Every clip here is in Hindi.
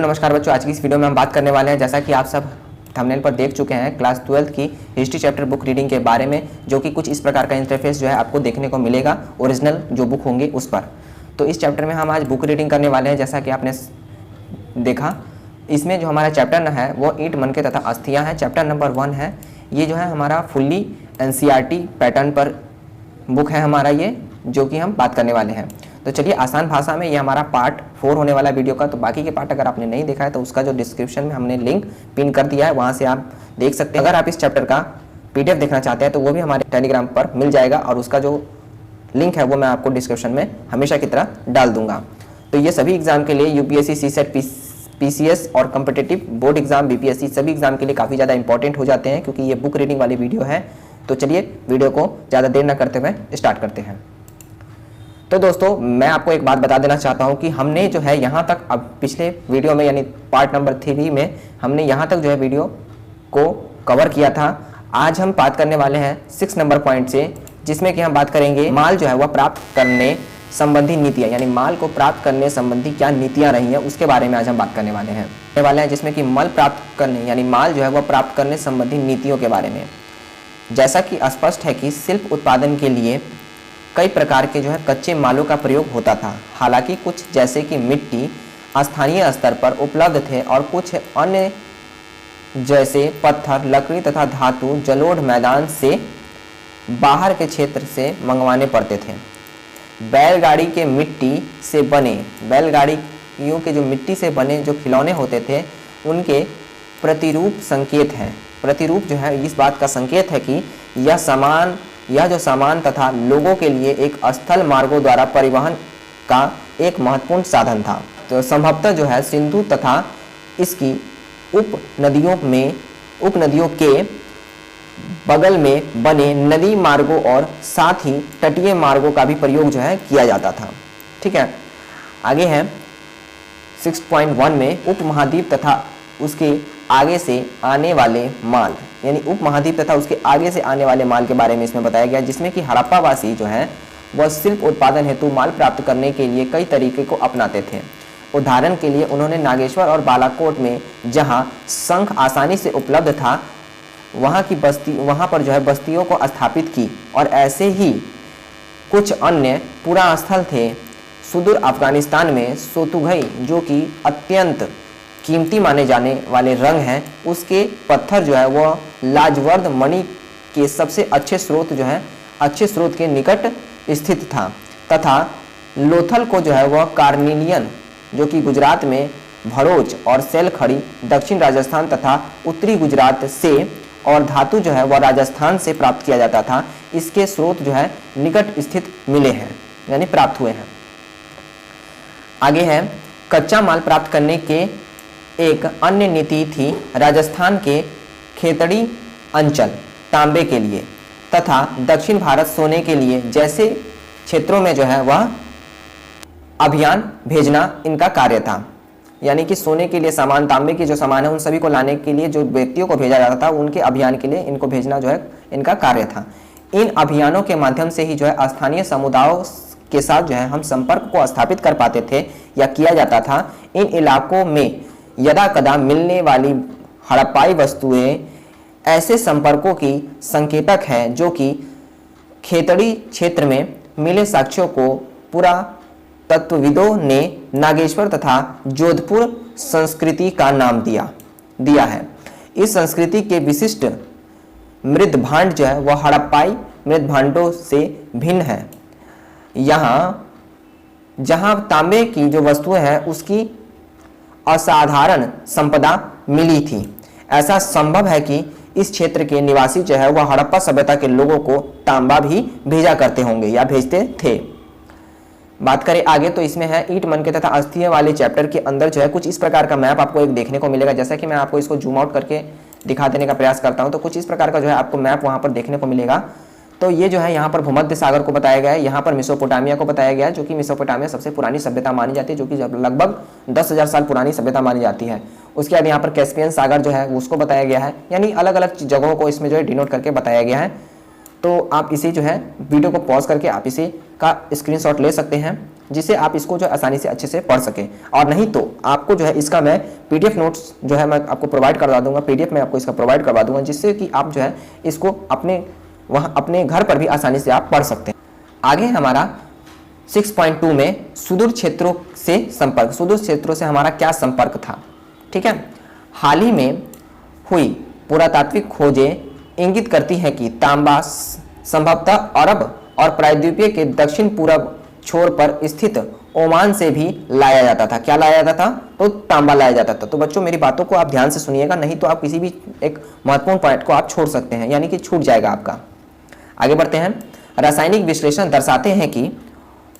नमस्कार बच्चों, आज की इस वीडियो में हम बात करने वाले हैं, जैसा कि आप सब थंबनेल पर देख चुके हैं, क्लास 12th की हिस्ट्री चैप्टर बुक रीडिंग के बारे में, जो कि कुछ इस प्रकार का इंटरफेस जो है आपको देखने को मिलेगा ओरिजिनल जो बुक होंगे उस पर। तो इस चैप्टर में हम आज बुक रीडिंग करने वाले हैं। जैसा कि आपने देखा, इसमें जो हमारा चैप्टर है वो ईंट मनके तथा अस्थियाँ है। चैप्टर नंबर 1 है। ये जो है हमारा फुल्ली NCERT पैटर्न पर बुक है हमारा ये, जो कि हम बात करने वाले हैं। तो चलिए, आसान भाषा में ये हमारा पार्ट 4 होने वाला वीडियो का। तो बाकी के पार्ट अगर आपने नहीं देखा है तो उसका जो डिस्क्रिप्शन में हमने लिंक पिन कर दिया है, वहाँ से आप देख सकते हैं। अगर आप इस चैप्टर का PDF देखना चाहते हैं तो वो भी हमारे टेलीग्राम पर मिल जाएगा, और उसका जो लिंक है वो मैं आपको डिस्क्रिप्शन में हमेशा की तरह डाल दूंगा। तो ये सभी एग्जाम के लिए UPSC, CSET, PCS और कम्पिटिटिव बोर्ड एग्जाम, BPSC सभी एग्जाम के लिए काफ़ी ज़्यादा इंपॉर्टेंट हो जाते हैं, क्योंकि ये बुक रीडिंग वाली वीडियो है। तो चलिए, वीडियो को ज़्यादा देर न करते हुए स्टार्ट करते हैं। तो दोस्तों, मैं आपको एक बात बता देना चाहता हूं कि हमने जो है यहाँ तक, अब पिछले वीडियो में यानी पार्ट नंबर 3 में हमने यहाँ तक जो है वीडियो को कवर किया था। आज हम बात करने वाले हैं 6 नंबर पॉइंट से, जिसमें कि हम बात करेंगे माल जो है वह प्राप्त करने संबंधी नीतियाँ, यानी माल को प्राप्त करने संबंधी क्या नीतियाँ रही हैं उसके बारे में आज हम बात करने वाले हैं, जिसमें कि माल प्राप्त करने यानी माल जो है वह प्राप्त करने संबंधी नीतियों के बारे में। जैसा कि स्पष्ट है कि शिल्प उत्पादन के लिए कई प्रकार के जो है कच्चे मालों का प्रयोग होता था। हालांकि कुछ जैसे कि मिट्टी स्थानीय स्तर पर उपलब्ध थे, और कुछ अन्य जैसे पत्थर, लकड़ी तथा धातु जलोढ़ मैदान से बाहर के क्षेत्र से मंगवाने पड़ते थे। बैलगाड़ियों के जो मिट्टी से बने जो खिलौने होते थे, उनके प्रतिरूप संकेत हैं। प्रतिरूप जो है इस बात का संकेत है कि यह जो सामान तथा लोगों के लिए एक स्थल मार्गों द्वारा परिवहन का एक महत्वपूर्ण साधन था। तो संभवतः जो है सिंधु तथा इसकी उपनदियों के बगल में बने नदी मार्गों और साथ ही तटीय मार्गों का भी प्रयोग जो है किया जाता था। ठीक है, आगे है 6.1 में उपमहाद्वीप तथा उसके आगे से आने वाले माल, यानी उपमहाद्वीप तथा उसके आगे से आने वाले माल के बारे में इसमें बताया गया, जिसमें कि हड़प्पावासी जो है वह शिल्प उत्पादन हेतु माल प्राप्त करने के लिए कई तरीके को अपनाते थे। उदाहरण के लिए उन्होंने नागेश्वर और बालाकोट में जहां शंख आसानी से उपलब्ध था, वहां पर जो है बस्तियों को स्थापित की, और ऐसे ही कुछ अन्य पुरा स्थल थे। सुदूर अफगानिस्तान में सोतुघई, जो कि अत्यंत कीमती माने जाने वाले रंग हैं, उसके पत्थर जो है वह लाजवर्द मणि के सबसे अच्छे स्रोत के निकट स्थित था, तथा लोथल को जो है वह कार्निलियन, जो कि गुजरात में भरोच और सेलखड़ी दक्षिण राजस्थान तथा उत्तरी गुजरात से, और धातु जो है वह राजस्थान से प्राप्त किया जाता था। इसके स्रोत जो है निकट स्थित मिले हैं, यानी प्राप्त हुए हैं। आगे है कच्चा माल प्राप्त करने के एक अन्य नीति थी राजस्थान के खेतड़ी अंचल तांबे के लिए तथा दक्षिण भारत सोने के लिए जैसे क्षेत्रों में जो है वह अभियान भेजना इनका कार्य था। यानी कि सोने के लिए सामान, तांबे की जो सामान है उन सभी को लाने के लिए जो व्यक्तियों को भेजा जाता था, उनके अभियान के लिए इनको भेजना जो है इनका कार्य था। इन अभियानों के माध्यम से ही जो है स्थानीय समुदायों के साथ जो है हम संपर्क को स्थापित कर पाते थे या किया जाता था। इन इलाकों में यदा कदा मिलने वाली हड़प्पाई वस्तुएं ऐसे संपर्कों की संकेतक हैं, जो कि खेतड़ी क्षेत्र में मिले साक्ष्यों को पुरातत्वविदों ने नागेश्वर तथा जोधपुर संस्कृति का नाम दिया है। इस संस्कृति के विशिष्ट मृदभांड जो है वह हड़प्पाई मृदभांडों से भिन्न है। जहां तांबे की जो वस्तुएं हैं उसकी असाधारण संपदा मिली थी। ऐसा संभव है कि इस क्षेत्र के निवासी जो है वह हड़प्पा सभ्यता के लोगों को तांबा भी भेजा करते होंगे या भेजते थे। बात करें आगे तो इसमें है ईंट मनके तथा अस्थियां वाले चैप्टर के अंदर जो है कुछ इस प्रकार का मैप आपको एक देखने को मिलेगा। जैसा कि मैं आपको इसको जूम आउट करके दिखा देने का प्रयास करता हूं, तो कुछ इस प्रकार का जो है आपको मैप वहां पर देखने को मिलेगा। तो ये जो है यहाँ पर भूमध्य सागर को बताया गया है, यहाँ पर मेसोपोटामिया को बताया गया है, जो कि मेसोपोटामिया सबसे पुरानी सभ्यता मानी जाती है, जो कि लगभग 10,000 साल पुरानी सभ्यता मानी जाती है। उसके बाद यहाँ पर कैस्पियन सागर जो है उसको बताया गया है, यानी अलग अलग जगहों को इसमें जो है डिनोट करके बताया गया है। तो आप इसे जो है वीडियो को पॉज करके आप इसे का स्क्रीनशॉट ले सकते हैं जिससे आप इसको जो आसानी से अच्छे से पढ़ सकें। और नहीं तो आपको जो है इसका मैं पीडीएफ नोट्स जो है मैं आपको प्रोवाइड करवा दूंगा, पीडीएफ में आपको इसका प्रोवाइड करवा दूंगा, जिससे कि आप जो है इसको अपने घर पर भी आसानी से आप पढ़ सकते हैं। आगे हमारा 6.2 में सुदूर क्षेत्रों से संपर्क, सुदूर क्षेत्रों से हमारा क्या संपर्क था, ठीक है। हाल ही में हुई पुरातात्विक खोजें इंगित करती हैं कि तांबा संभवतः अरब और प्रायद्वीपीय के दक्षिण पूर्व छोर पर स्थित ओमान से भी लाया जाता था। क्या लाया जाता था? तो तांबा लाया जाता था। तो बच्चों मेरी बातों को आप ध्यान से सुनिएगा, नहीं तो आप किसी भी एक महत्वपूर्ण पॉइंट को आप छोड़ सकते हैं, यानी कि छूट जाएगा आपका। आगे बढ़ते हैं। रासायनिक विश्लेषण दर्शाते हैं कि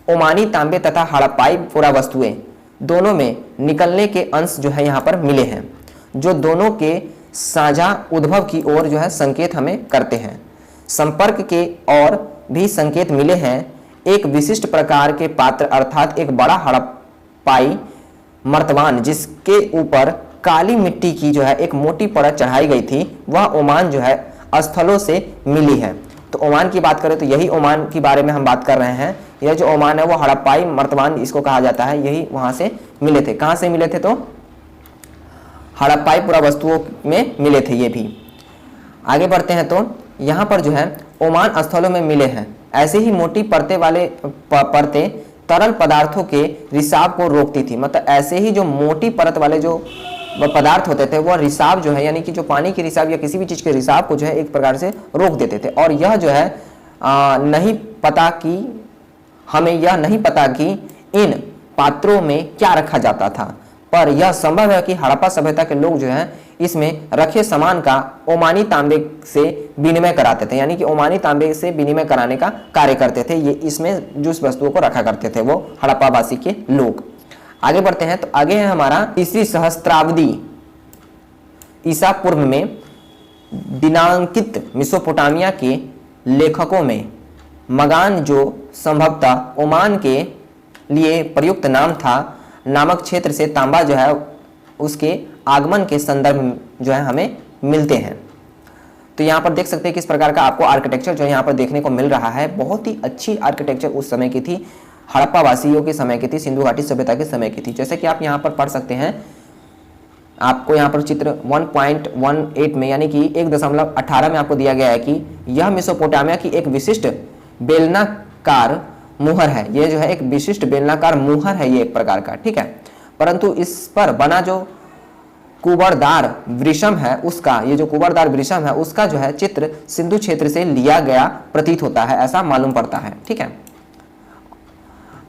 ओमानी तांबे तथा हड़प्पाई पुरावस्तुएं दोनों में निकलने के अंश जो है यहाँ पर मिले हैं, जो दोनों के साझा उद्भव की ओर जो है संकेत हमें करते हैं। संपर्क के और भी संकेत मिले हैं। एक विशिष्ट प्रकार के पात्र अर्थात एक बड़ा हड़प्पाई मर्तबान जिसके ऊपर काली मिट्टी की जो है एक मोटी परत चढ़ाई गई थी, वह ओमान जो है स्थलों से मिली है। तो ओमान की बात करें तो यही ओमान के बारे में हम बात कर रहे हैं। यह जो ओमान है वो हड़प्पाई मर्तबान इसको कहा जाता है, यही वहां से मिले थे। कहां से मिले थे? तो हड़प्पाई पुरावस्तुओं में मिले थे ये भी। आगे बढ़ते हैं तो यहाँ पर जो है ओमान स्थलों में मिले हैं। ऐसे ही मोटी परतें तरल पदार्थों के रिसाव को रोकती थी। मतलब ऐसे ही जो मोटी परत वाले जो पदार्थ होते थे वो रिसाव जो है, यानी कि जो पानी के रिसाव या किसी भी चीज के रिसाव को जो है एक प्रकार से रोक देते थे। और यह जो है हमें यह नहीं पता कि इन पात्रों में क्या रखा जाता था, पर यह संभव है कि हड़प्पा सभ्यता के लोग जो हैं इसमें रखे सामान का ओमानी तांबे से विनिमय कराते थे, यानी कि ओमानी तांबे से विनिमय कराने का कार्य करते थे। ये इसमें जिस वस्तुओं को रखा करते थे वो हड़प्पावासी के लोग। आगे बढ़ते हैं तो आगे है हमारा तीसरी सहस्त्राब्दी ईसा पूर्व में दिनांकित मेसोपोटामिया के लेखकों में मगान, जो संभवतः ओमान के लिए प्रयुक्त नाम था, नामक क्षेत्र से तांबा जो है उसके आगमन के संदर्भ जो है हमें मिलते हैं। तो यहाँ पर देख सकते हैं किस प्रकार का आपको आर्किटेक्चर जो है यहाँ पर देखने को मिल रहा है। बहुत ही अच्छी आर्किटेक्चर उस समय की थी, हड़प्पा वासियों के समय की थी, सिंधु घाटी सभ्यता के समय की थी। जैसे कि आप यहाँ पर पढ़ सकते हैं, आपको यहाँ पर चित्र 1.18 में यानी कि 1.18 में आपको दिया गया है कि यह मेसोपोटामिया की एक विशिष्ट बेलनाकार मुहर है। ये जो है एक विशिष्ट बेलनाकार मुहर है ये एक प्रकार का, ठीक है। परंतु इस पर बना जो कुबरदार वृषम है उसका, ये जो कुबरदार वृषम है उसका जो है चित्र सिंधु क्षेत्र से लिया गया प्रतीत होता है, ऐसा मालूम पड़ता है, ठीक है।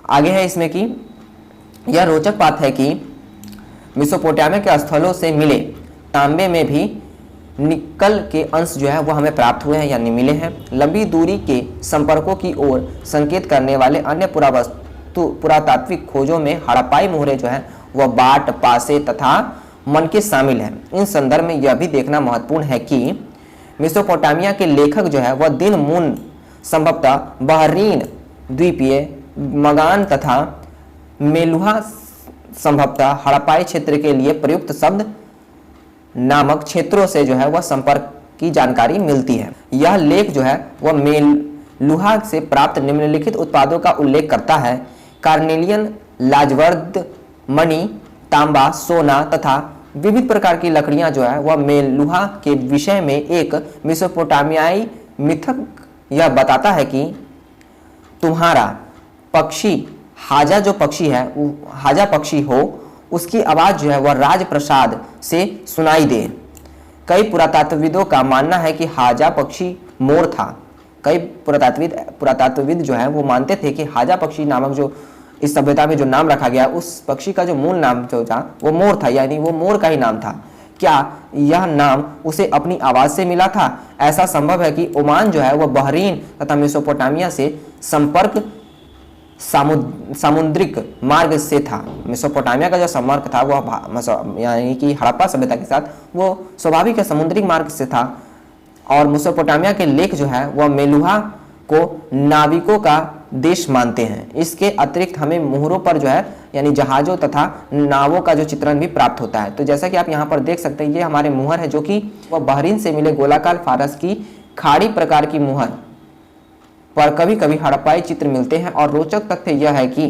आगे है इसमें कि यह रोचक बात है कि मेसोपोटामिया के स्थलों से मिले तांबे में भी निकल के अंश जो है वो हमें प्राप्त हुए हैं यानी मिले हैं। लंबी दूरी के संपर्कों की ओर संकेत करने वाले अन्य पुरातात्विक खोजों में हड़प्पाई मोहरे जो है वह बाट, पासे तथा मनके शामिल हैं। इन संदर्भ में यह भी देखना महत्वपूर्ण है कि मेसोपोटामिया के लेखक जो है वह दिन मून संभवतः बहरीन द्वीपीय मगान तथा मेलुहा संभवतः हड़प्पाई क्षेत्र के लिए प्रयुक्त शब्द नामक क्षेत्रों से जो है वह संपर्क की जानकारी मिलती है। यह लेख जो है वह मेलुहा से प्राप्त निम्नलिखित उत्पादों का उल्लेख करता है। कार्नेलियन, लाजवर्द, मणि, तांबा, सोना तथा विविध प्रकार की लकड़ियां जो है वह मेलुहा के विषय में एक मेसोपोटामियाई मिथक यह बताता है कि तुम्हारा पक्षी हाजा जो पक्षी है हाजा पक्षी हो उसकी आवाज जो है वह राजप्रसाद से सुनाई दे। कई पुरातत्वविदों का मानना है कि हाजा पक्षी मोर था। कई पुरातत्वविद जो है वो मानते थे कि हाजा पक्षी नामक जो इस सभ्यता में जो नाम रखा गया उस पक्षी का जो मूल नाम जो था वो मोर था, यानी वो मोर का ही नाम था। क्या यह नाम उसे अपनी आवाज से मिला था? ऐसा संभव है कि ओमान जो है वह बहरीन तथा मेसोपोटामिया से संपर्क सामुद्रिक मार्ग से था। मेसोपोटामिया का जो संपर्क था वह यानी कि हड़प्पा सभ्यता के साथ वो स्वाभाविक समुद्रिक मार्ग से था। और मेसोपोटामिया के लेख जो है वह मेलुहा को नाविकों का देश मानते हैं। इसके अतिरिक्त हमें मुहरों पर जो है यानी जहाजों तथा नावों का जो चित्रण भी प्राप्त होता है। तो जैसा कि आप यहाँ पर देख सकते हैं ये हमारे मुहर है जो कि वह बहरीन से मिले गोलाकार फारस की खाड़ी प्रकार की मुहर पर कभी कभी हड़प्पाई चित्र मिलते हैं। और रोचक तथ्य यह है कि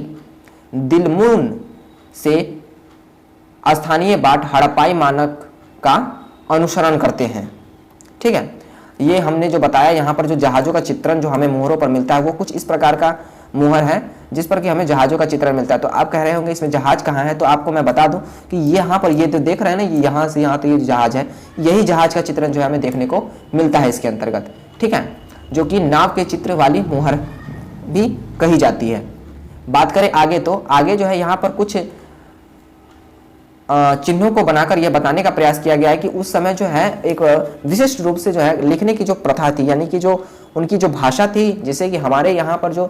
दिलमुन से स्थानीय बाट हड़प्पाई मानक का अनुसरण करते हैं। ठीक है, ये हमने जो बताया यहाँ पर जो जहाज़ों का चित्रण जो हमें मोहरों पर मिलता है वो कुछ इस प्रकार का मोहर है जिस पर कि हमें जहाज़ों का चित्रण मिलता है। तो आप कह रहे होंगे इसमें जहाज कहाँ है, तो आपको मैं बता दूं कि यहाँ पर ये तो देख रहे हैं ना, ये यहाँ से यहाँ तो ये जहाज है, यही जहाज का चित्रण जो है हमें देखने को मिलता है इसके अंतर्गत। ठीक है, जो कि नाव के चित्र वाली मोहर भी कही जाती है। बात करें आगे, तो आगे जो है यहाँ पर कुछ चिन्हों को बनाकर यह बताने का प्रयास किया गया है कि उस समय जो है एक विशिष्ट रूप से जो है लिखने की जो प्रथा थी, यानी कि जो उनकी जो भाषा थी, जैसे कि हमारे यहाँ पर जो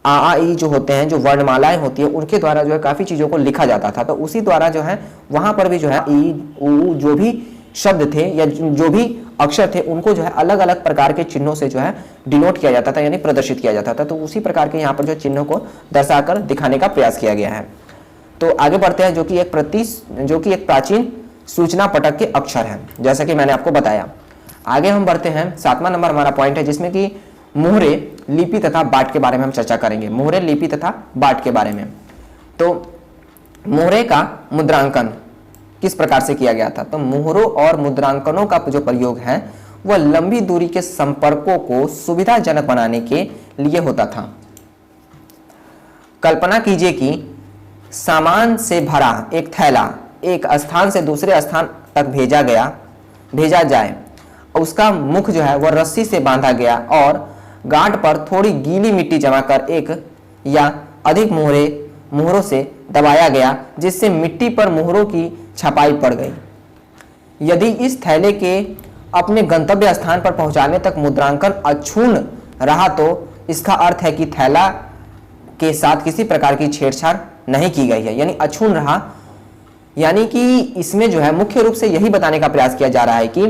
आ ई जो होते हैं, जो वर्णमालाएं होती है, उनके द्वारा जो है काफ़ी चीज़ों को लिखा जाता था। तो उसी द्वारा जो है वहाँ पर भी जो है ई ऊ जो भी शब्द थे या जो भी अक्षर थे उनको जो है अलग अलग प्रकार के चिन्हों से जो है डिनोट किया जाता था, यानी प्रदर्शित किया जाता था। तो उसी प्रकार के यहाँ पर जो चिन्हों को दर्शाकर दिखाने का प्रयास किया गया है। तो आगे बढ़ते हैं, जो कि एक प्राचीन सूचना पटक के अक्षर है, जैसा कि मैंने आपको बताया। आगे हम बढ़ते हैं, 7वां नंबर हमारा पॉइंट है जिसमें कि मोहरे, लिपि तथा बाट के बारे में हम चर्चा करेंगे। मोहरे, लिपि तथा बाट के बारे में। तो मोहरे का मुद्रांकन किस प्रकार से किया गया था? तो मोहरों और मुद्रांकनों का जो प्रयोग है वह लंबी दूरी के संपर्कों को सुविधाजनक बनाने के लिए होता था। कल्पना कीजिए कि सामान से भरा एक थैला एक स्थान से दूसरे स्थान तक भेजा जाए, उसका मुख जो है वह रस्सी से बांधा गया और गांठ पर थोड़ी गीली मिट्टी जमा कर एक या अधिक मोहरों से दबाया गया, जिससे मिट्टी पर मोहरों की छपाई पड़ गई। यदि इस थैले के अपने गंतव्य स्थान पर पहुंचाने तक मुद्रांकन अक्षुण्ण रहा तो इसका अर्थ है कि थैला के साथ किसी प्रकार की छेड़छाड़ नहीं की गई है, यानी अक्षुण्ण रहा। यानी कि इसमें जो है मुख्य रूप से यही बताने का प्रयास किया जा रहा है कि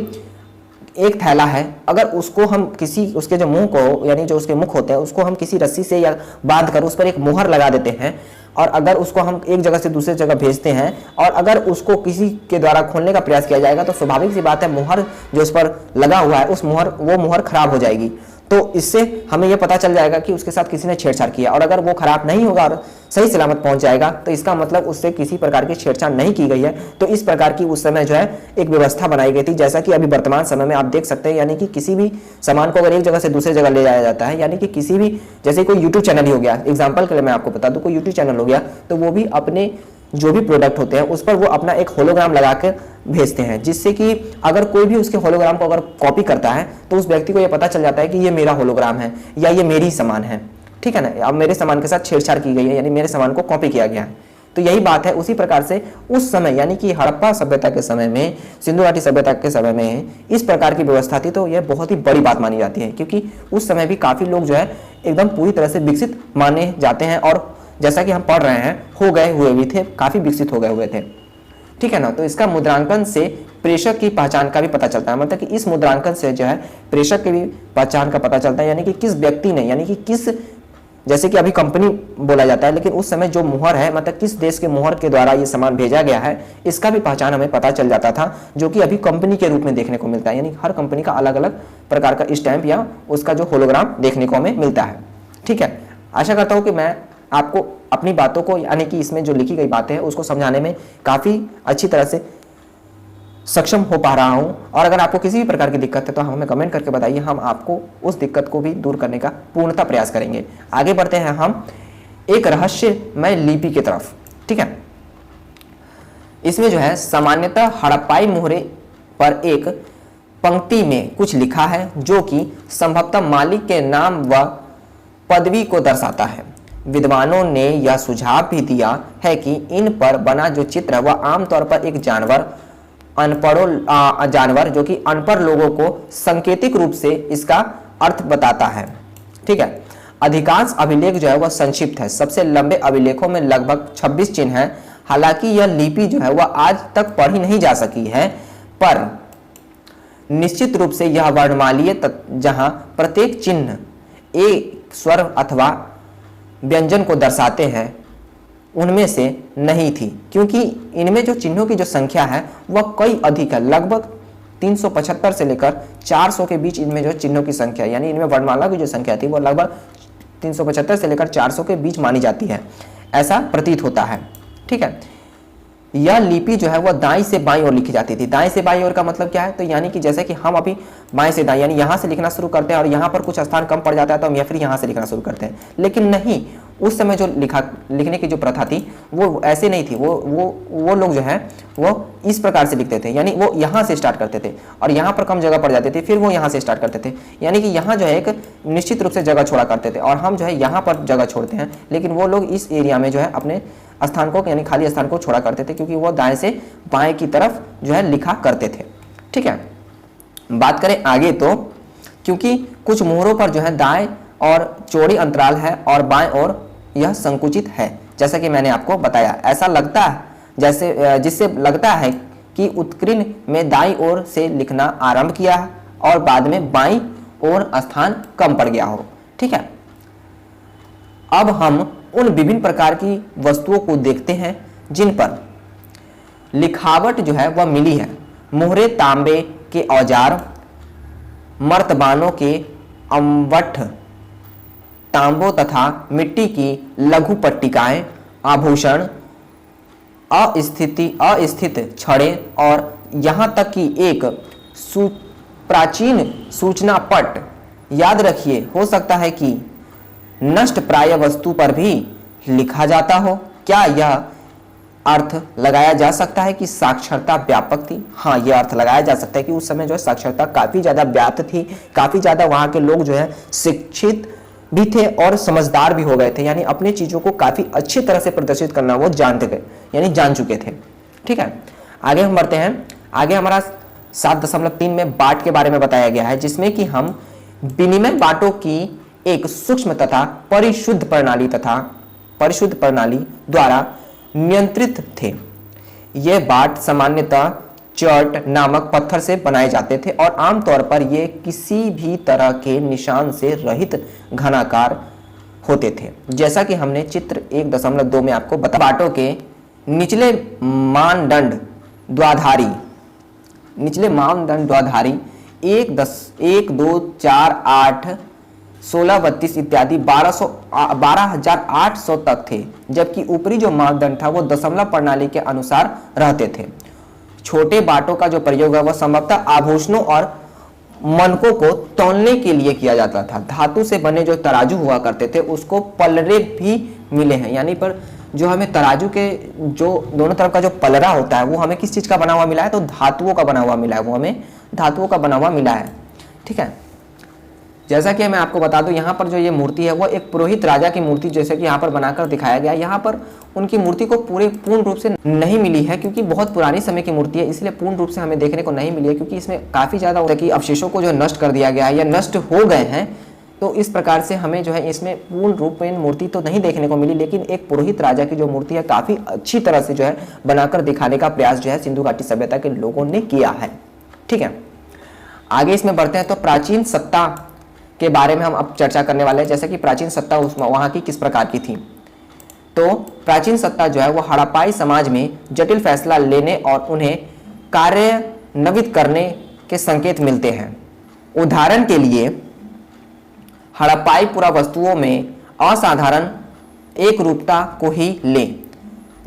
एक थैला है, अगर उसको हम किसी उसके जो मुंह को, यानी जो उसके मुख होते हैं, उसको हम किसी रस्सी से या बांध कर उस पर एक मोहर लगा देते हैं और अगर उसको हम एक जगह से दूसरी जगह भेजते हैं और अगर उसको किसी के द्वारा खोलने का प्रयास किया जाएगा तो स्वाभाविक सी बात है मोहर जो उस पर लगा हुआ है वो मोहर खराब हो जाएगी। तो इससे हमें यह पता चल जाएगा कि उसके साथ किसी ने छेड़छाड़ किया, और अगर वो खराब नहीं होगा और सही सलामत पहुंच जाएगा तो इसका मतलब उससे किसी प्रकार की छेड़छाड़ नहीं की गई है। तो इस प्रकार की उस समय जो है एक व्यवस्था बनाई गई थी, जैसा कि अभी वर्तमान समय में आप देख सकते हैं। यानी कि किसी भी सामान को अगर एक जगह से दूसरी जगह ले जाया जाता है, यानी कि किसी भी, जैसे कोई यूट्यूब चैनल ही हो गया, एग्जाम्पल के लिए मैं आपको बता दूं, कोई यूट्यूब चैनल हो गया तो वो भी अपने जो भी प्रोडक्ट होते हैं उस पर वो अपना एक होलोग्राम लगा कर भेजते हैं, जिससे कि अगर कोई भी उसके होलोग्राम को अगर कॉपी करता है तो उस व्यक्ति को ये पता चल जाता है कि ये मेरा होलोग्राम है या ये मेरी सामान है। ठीक है ना, अब मेरे सामान के साथ छेड़छाड़ की गई है, यानी मेरे सामान को कॉपी किया गया है। तो यही बात है। उसी प्रकार से उस समय, यानी कि हड़प्पा सभ्यता के समय में, सिंधु घाटी सभ्यता के समय में इस प्रकार की व्यवस्था थी। तो यह बहुत ही बड़ी बात मानी जाती है, क्योंकि उस समय भी काफी लोग जो है एकदम पूरी तरह से विकसित माने जाते हैं, और जैसा कि हम पढ़ रहे हैं हो गए हुए भी थे, काफी विकसित हो गए हुए थे। ठीक है ना। तो इसका मुद्रांकन से प्रेषक की पहचान का भी पता चलता है, मतलब कि इस मुद्रांकन से जो है प्रेषक की भी पहचान का पता चलता है, यानी कि किस व्यक्ति ने, यानी कि किस, जैसे कि अभी कंपनी बोला जाता है, लेकिन उस समय जो मुहर है, मतलब किस देश के मुहर के द्वारा ये सामान भेजा गया है, इसका भी पहचान हमें पता चल जाता था, जो कि अभी कंपनी के रूप में देखने को मिलता है। यानी हर कंपनी का अलग अलग प्रकार का स्टैंप या उसका जो होलोग्राम देखने को हमें मिलता है। ठीक है, आशा करता हूँ कि मैं आपको अपनी बातों को, यानी कि इसमें जो लिखी गई बातें हैं उसको समझाने में काफ़ी अच्छी तरह से सक्षम हो पा रहा हूं। और अगर आपको किसी भी प्रकार की दिक्कत है तो हमें कमेंट करके बताइए, हम आपको उस दिक्कत को भी दूर करने का पूर्णतः प्रयास करेंगे। आगे बढ़ते हैं हम एक रहस्यमय लिपि की तरफ। ठीक है, इसमें जो है सामान्यतः हड़प्पाई मोहरे पर एक पंक्ति में कुछ लिखा है जो कि संभवतः मालिक के नाम व पदवी को दर्शाता है। विद्वानों ने यह सुझाव भी दिया है कि इन पर बना जो चित्र है वह आमतौर पर एक जानवर जो कि अनपढ़ लोगों को सांकेतिक रूप से इसका अर्थ बताता है। ठीक है, अधिकांश अभिलेख जो है वह संक्षिप्त है। सबसे लंबे अभिलेखों में लगभग 26 चिन्ह हैं। हालांकि यह लिपि जो है वह आज तक पढ़ी नहीं जा सकी है, पर निश्चित रूप से यह वर्णमालीय जहां प्रत्येक चिन्ह एक स्वर अथवा व्यंजन को दर्शाते हैं उनमें से नहीं थी, क्योंकि इनमें जो चिन्हों की जो संख्या है वह कई अधिक है। लगभग 375 से लेकर 400 के बीच इनमें जो चिन्हों की संख्या, यानी इनमें वर्णमाला की जो संख्या थी वो लगभग 375 से लेकर 400 के बीच मानी जाती है। ऐसा प्रतीत होता है। ठीक है, यह लिपि जो है वह दाईं से बाईं ओर लिखी जाती थी। दाईं से बाईं ओर का मतलब क्या है, तो यानी कि जैसे कि हम अभी बाएं से दाएं यानी यहाँ से लिखना शुरू करते हैं और यहाँ पर कुछ स्थान कम पड़ जाता है तो हम या फिर यहाँ से लिखना शुरू करते हैं। लेकिन नहीं, उस समय जो लिखने की जो प्रथा थी वो ऐसे नहीं थी। वो लोग जो है वो इस प्रकार से लिखते थे, यानी वो यहाँ से स्टार्ट करते थे और यहाँ पर कम जगह पड़ जाती थी, फिर वो यहाँ से स्टार्ट करते थे। यानी कि यहाँ जो है एक निश्चित रूप से जगह छोड़ा करते थे और हम जो है यहाँ पर जगह छोड़ते हैं, लेकिन वो लोग इस एरिया में जो है अपने स्थान को यानी खाली स्थान को छोड़ा करते थे, क्योंकि वो दाएं से बाएं की तरफ जो है लिखा करते थे। ठीक है, बात करें आगे तो क्योंकि कुछ मोहरों पर जो है दाएं और चौड़ी अंतराल है और बाएं और यह संकुचित है, जैसा कि मैंने आपको बताया। ऐसा लगता है जैसे जिससे लगता है कि उत्कीर्ण में दाईं ओर से लिखना आरंभ किया और बाद में बाईं ओर स्थान कम पड़ गया हो। ठीक है, अब हम उन विभिन्न प्रकार की वस्तुओं को देखते हैं जिन पर लिखावट जो है वह मिली है। मोहरे तांबे के औजार, मर्तबानों के अम्वट, तांबों तथा मिट्टी की लघु पट्टिकाएं, आभूषण, अस्थित छड़े और यहाँ तक कि एक प्राचीन सूचना पट, याद रखिए हो सकता है कि नष्ट प्राय वस्तु पर भी लिखा जाता हो। क्या यह अर्थ लगाया जा सकता है कि साक्षरता व्यापक थी? हाँ, यह अर्थ लगाया जा सकता है कि उस समय जो है साक्षरता काफी ज्यादा व्याप्त थी, काफी ज्यादा वहां के लोग जो है शिक्षित भी थे और समझदार भी हो गए थे, यानी अपनी चीजों को काफी अच्छी तरह से प्रदर्शित करना वो जानते गए यानी जान चुके थे। ठीक है, आगे हम बढ़ते हैं। आगे हमारा 7.3 में बाट के बारे में बताया गया है, जिसमें कि हम विनिमय बाटों की एक सूक्ष्म तथा परिशुद्ध प्रणाली द्वारा नियंत्रित थे। ये बाट सामान्यतः चर्ट नामक पत्थर से बनाए जाते थे और आमतौर पर ये किसी भी तरह के निशान से रहित घनाकार होते थे, जैसा कि हमने चित्र 1.2 में आपको बताया। बाटों के निचले मानदंड द्वाधारी 1, 2, 4, 8, 16, 32 इत्यादि 12,800 तक थे, जबकि ऊपरी जो मानदंड था वो दशमलव प्रणाली के अनुसार रहते थे। छोटे बाटों का जो प्रयोग है वह संभवतः आभूषणों और मनकों को तौलने के लिए किया जाता था। धातु से बने जो तराजू हुआ करते थे उसको पलरे भी मिले हैं, यानी पर जो हमें तराजू के जो दोनों तरफ का जो पलरा होता है वो हमें किस चीज का बना हुआ मिला है, तो धातुओं का बना हुआ मिला है, वो हमें धातुओं का बना हुआ मिला है। ठीक है, जैसा कि मैं आपको बता दूं, यहाँ पर जो ये मूर्ति है वो एक पुरोहित राजा की मूर्ति जैसे कि यहाँ पर बनाकर दिखाया गया। यहाँ पर उनकी मूर्ति को पूर्ण रूप से नहीं मिली है, क्योंकि बहुत पुरानी समय की मूर्ति है, इसलिए पूर्ण रूप से हमें देखने को नहीं मिली है, क्योंकि इसमें काफी ज्यादा अवशेषों को जो नष्ट कर दिया गया है या नष्ट हो गए हैं। तो इस प्रकार से हमें जो है इसमें पूर्ण रूप में मूर्ति तो नहीं देखने को मिली, लेकिन एक पुरोहित राजा की जो मूर्ति है काफी अच्छी तरह से जो है बनाकर दिखाने का प्रयास जो है सिंधु घाटी सभ्यता के लोगों ने किया है। ठीक है, आगे इसमें बढ़ते हैं। तो प्राचीन सत्ता के बारे में हम अब चर्चा करने वाले हैं, जैसे कि प्राचीन सत्ता वहां की किस प्रकार की थी। तो प्राचीन सत्ता जो है वो हड़प्पाई समाज में जटिल फैसला लेने और उन्हें कार्यान्वित करने के संकेत मिलते हैं। उदाहरण के लिए हड़प्पाई पुरावस्तुओं में असाधारण एक रूपता को ही ले,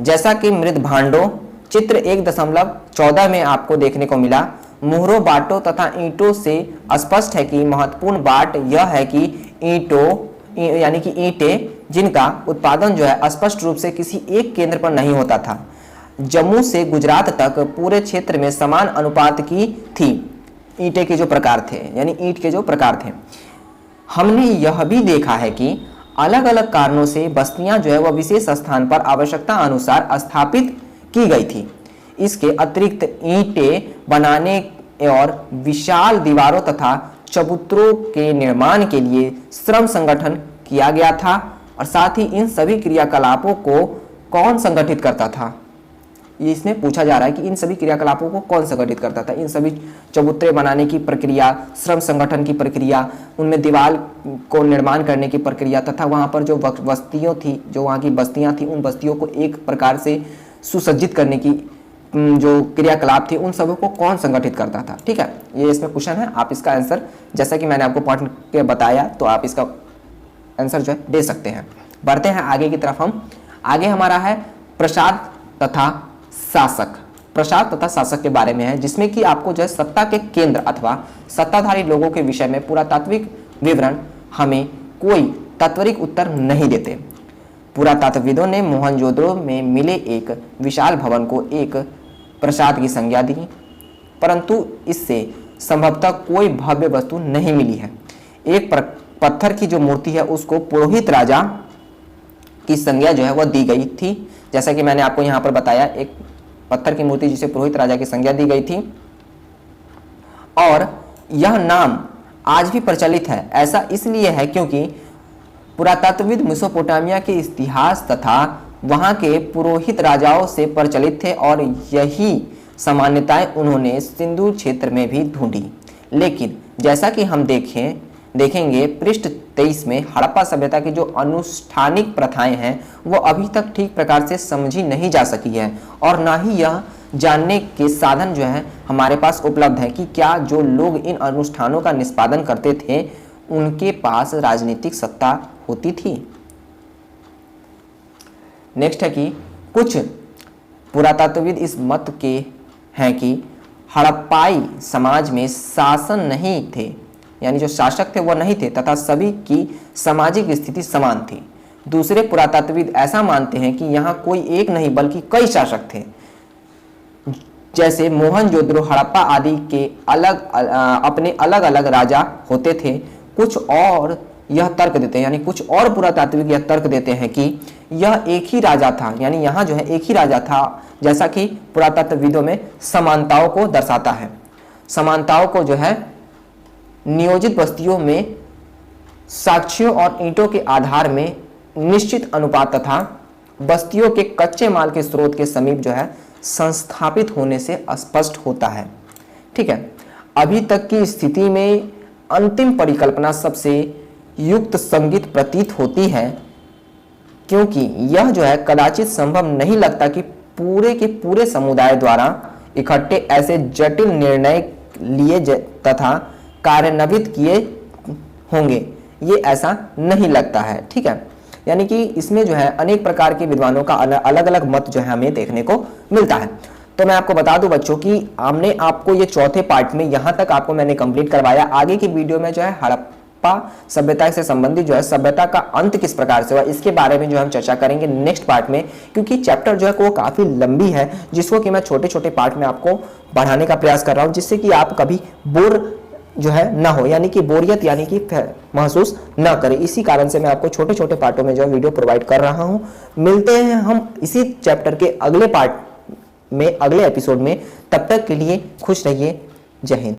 जैसा कि मृद भांडों चित्र 1.14 में आपको देखने को मिला। मोहरों, बाटों तथा ईंटों से स्पष्ट है कि महत्वपूर्ण बात यह है कि यानी कि ईंटें जिनका उत्पादन जो है स्पष्ट रूप से किसी एक केंद्र पर नहीं होता था, जम्मू से गुजरात तक पूरे क्षेत्र में समान अनुपात की थी। ईंटे के जो प्रकार थे यानी ईंट के जो प्रकार थे। हमने यह भी देखा है कि अलग अलग कारणों से बस्तियां जो है वह विशेष स्थान पर आवश्यकता अनुसार स्थापित की गई थी। इसके अतिरिक्त ईंटें बनाने और विशाल दीवारों तथा चबूतरों के निर्माण के लिए श्रम संगठन किया गया था, और साथ ही इन सभी क्रियाकलापों को कौन संगठित करता था, ये इसमें पूछा जा रहा है कि इन सभी क्रियाकलापों को कौन संगठित करता था। इन सभी चबूतरे बनाने की प्रक्रिया, श्रम संगठन की प्रक्रिया, उनमें दीवार को निर्माण करने की प्रक्रिया तथा वहाँ पर जो बस्तियों थी, जो वहाँ की बस्तियाँ थी, उन बस्तियों को एक प्रकार से सुसज्जित करने की जो क्रियाकलाप थी, उन सबों को कौन संगठित करता था। ठीक है, ये इसमें क्वेश्चन है। आप इसका आंसर जैसा कि मैंने आपको पढ़ के बताया तो आप इसका आंसर जो है दे सकते हैं। बढ़ते हैं आगे की तरफ हम। आगे हमारा है प्रसाद तथा शासक। प्रसाद तथा शासक के बारे में है, जिसमें कि आपको जो है सत्ता के केंद्र अथवा सत्ताधारी लोगों के विषय में पुरातात्विक विवरण हमें कोई तात्विक उत्तर नहीं देते। पुरातत्वविदों ने मोहनजोदड़ो में मिले एक विशाल भवन को एक प्रसाद की संज्ञा दी, परंतु इससे संभवतः कोई भव्य वस्तु नहीं मिली है। एक पत्थर की जो मूर्ति है उसको पुरोहित राजा की संज्ञा जो है वह दी गई थी, जैसा कि मैंने आपको यहाँ पर बताया, एक पत्थर की मूर्ति जिसे पुरोहित राजा की संज्ञा दी गई थी। और यह नाम आज भी प्रचलित है। ऐसा इसलिए है क्योंकि पुरातत्वविद मेसोपोटामिया के इतिहास तथा वहां के पुरोहित राजाओं से प्रचलित थे और यही सामान्यताएं उन्होंने सिंधु क्षेत्र में भी ढूंढी। लेकिन जैसा कि हम देखेंगे पृष्ठ 23 में हड़प्पा सभ्यता की जो अनुष्ठानिक प्रथाएं हैं वो अभी तक ठीक प्रकार से समझी नहीं जा सकी है, और ना ही यह जानने के साधन जो है हमारे पास उपलब्ध है कि क्या जो लोग इन अनुष्ठानों का निष्पादन करते थे उनके पास राजनीतिक सत्ता होती थी। नेक्स्ट है कि कुछ पुरातत्वविद इस मत के हैं कि हड़प्पाई समाज में शासन नहीं थे, यानी जो शासक थे वो नहीं थे तथा सभी की सामाजिक स्थिति समान थी। दूसरे पुरातत्वविद ऐसा मानते हैं कि यहाँ कोई एक नहीं बल्कि कई शासक थे, जैसे मोहनजोदड़ो, हड़प्पा आदि के अपने अलग अलग राजा होते थे। कुछ और यह तर्क देते हैं, यानी कुछ और पुरातात्विक यह तर्क देते हैं कि यह एक ही राजा था, यानी यहाँ जो है एक ही राजा था, जैसा कि पुरातत्वविदों में समानताओं को दर्शाता है। समानताओं को जो है नियोजित बस्तियों में साक्ष्यों और ईंटों के आधार में निश्चित अनुपात तथा बस्तियों के कच्चे माल के स्रोत के समीप जो है संस्थापित होने से स्पष्ट होता है। ठीक है, अभी तक की स्थिति में अंतिम परिकल्पना सबसे युक्त संगीत प्रतीत होती है, क्योंकि यह जो है कदाचित संभव नहीं लगता कि पूरे के पूरे समुदाय द्वारा इकट्ठे ऐसे जटिल निर्णय लिए तथा कार्यान्वित किए होंगे, ये ऐसा नहीं लगता है। ठीक है, यानी कि इसमें जो है अनेक प्रकार के विद्वानों का अलग अलग मत जो है हमें देखने को मिलता है। तो मैं आपको बता दूं बच्चों कि हमने आपको ये चौथे पार्ट में यहाँ तक आपको मैंने कंप्लीट करवाया। आगे की वीडियो में जो है हड़प्पा सभ्यता से संबंधित जो है सभ्यता का अंत किस प्रकार से हुआ इसके बारे में जो हम चर्चा करेंगे नेक्स्ट पार्ट में, क्योंकि चैप्टर जो है वो काफी लंबी है, जिसको कि मैं छोटे छोटे पार्ट में आपको बढ़ाने का प्रयास कर रहा हूँ, जिससे कि आप कभी बोर जो है ना हो, यानी कि बोरियत यानी कि महसूस ना करें। इसी कारण से मैं आपको छोटे छोटे पार्टों में जो है वीडियो प्रोवाइड कर रहा हूं। मिलते हैं हम इसी चैप्टर के अगले पार्ट में, अगले एपिसोड में। तब तक के लिए खुश रहिए। जय हिंद।